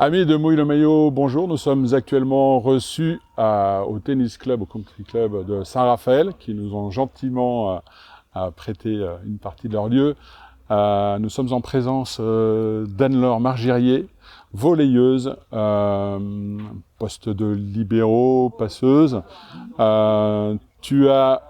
Amis de Mouille le Maillot, bonjour. Nous sommes actuellement reçus au tennis club, au country club de Saint-Raphaël, qui nous ont gentiment prêté une partie de leur lieu. Nous sommes en présence d'Anne-Laure Margirier, volleyeuse, poste de libéraux, passeuse. Tu as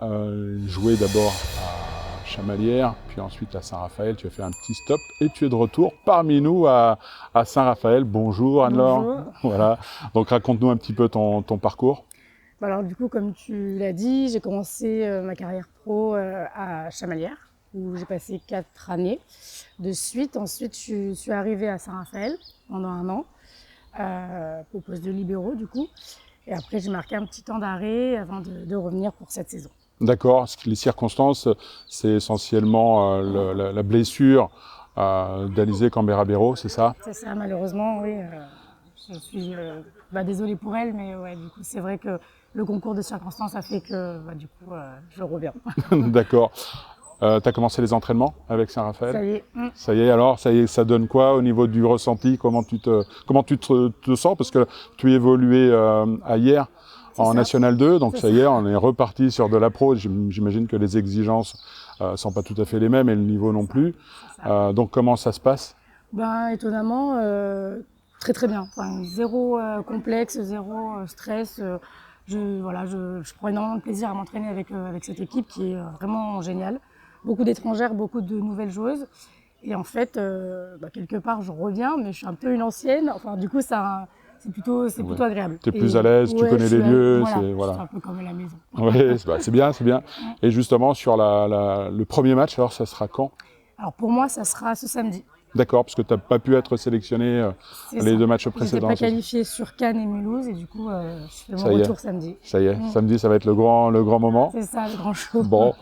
joué d'abord à Chamalières, puis ensuite à Saint-Raphaël, tu as fait un petit stop et tu es de retour parmi nous à Saint-Raphaël. Bonjour Anne-Laure. Bonjour. Voilà. Donc raconte-nous un petit peu ton parcours. Alors du coup, comme tu l'as dit, j'ai commencé ma carrière pro à Chamalières, où j'ai passé 4 années de suite. Ensuite, je suis arrivée à Saint-Raphaël pendant 1 an, au poste de libéraux du coup. Et après, j'ai marqué un petit temps d'arrêt avant de revenir pour cette saison. D'accord. Les circonstances, c'est essentiellement la blessure d'Alizé Cambera-Béraud, c'est ça? C'est ça, malheureusement, oui. Je suis désolée pour elle, mais ouais, du coup, c'est vrai que le concours de circonstances a fait que du coup, je reviens. D'accord. Tu as commencé les entraînements avec Saint-Raphaël? Ça y est. Ça y est, alors, ça y est, ça donne quoi au niveau du ressenti? Comment tu te sens? Parce que tu évoluais à hier en National 2, donc ça y est, on est reparti sur de la pro. J'imagine que les exigences sont pas tout à fait les mêmes et le niveau non plus. Donc comment ça se passe? Étonnamment, très très bien. Enfin, zéro complexe, zéro stress. Je prends énormément de plaisir à m'entraîner avec cette équipe qui est vraiment géniale. Beaucoup d'étrangères, beaucoup de nouvelles joueuses. Et en fait, quelque part, je reviens, mais je suis un peu une ancienne. Enfin, du coup, c'est plutôt agréable. Tu es plus à l'aise, tu connais les lieux. Voilà. C'est un peu comme à la maison. Oui, c'est bien, c'est bien. Et justement, sur le premier match, alors ça sera quand? Alors pour moi, ça sera ce samedi. D'accord, parce que tu n'as pas pu être sélectionné les 2 matchs précédents. Je n'étais pas qualifiée sur Cannes et Mulhouse et du coup, je fais mon retour samedi. Ça y est, samedi, ça va être le grand moment. C'est ça, le grand show. Bon,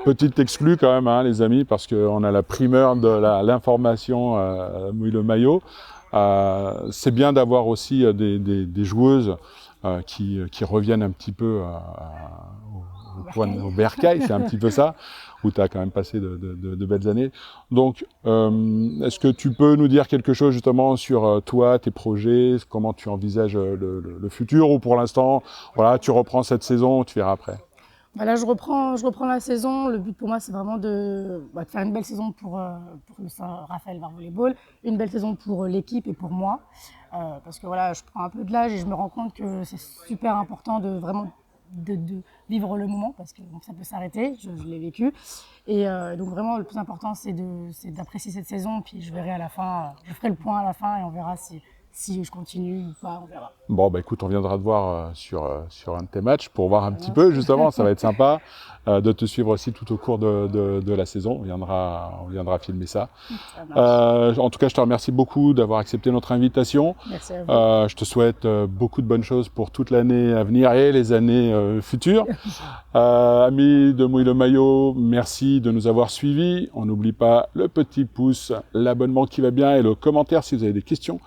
petite exclue quand même, hein, les amis, parce qu'on a la primeur de l'information Mouille le Maillot. C'est bien d'avoir aussi des joueuses qui reviennent un petit peu au bercail, c'est un petit peu ça, où tu as quand même passé de belles années. Donc, est-ce que tu peux nous dire quelque chose justement sur toi, tes projets, comment tu envisages le futur, ou pour l'instant, voilà, tu reprends cette saison, tu verras après? Là, je reprends la saison. Le but pour moi, c'est vraiment de faire une belle saison pour le Saint-Raphaël VAR Volleyball, une belle saison pour l'équipe et pour moi. Parce que voilà, je prends un peu de l'âge et je me rends compte que c'est super important de vraiment de vivre le moment, parce que ça peut s'arrêter, je l'ai vécu. Et donc vraiment, le plus important, c'est d'apprécier cette saison. Puis je verrai à la fin, je ferai le point à la fin et on verra si je continue ou pas, on verra. Bon, écoute, on viendra te voir sur un de tes matchs pour voir un petit peu, justement, ça va être sympa de te suivre aussi tout au cours de la saison. On viendra filmer ça. En tout cas, je te remercie beaucoup d'avoir accepté notre invitation. Merci à vous. Je te souhaite beaucoup de bonnes choses pour toute l'année à venir et les années futures. Amis de Mouille le Maillot, merci de nous avoir suivis. On n'oublie pas le petit pouce, l'abonnement qui va bien et le commentaire si vous avez des questions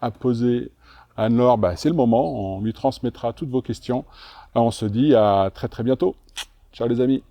à poser à Anne-Laure. C'est le moment, on lui transmettra toutes vos questions. On se dit à très très bientôt. Ciao les amis.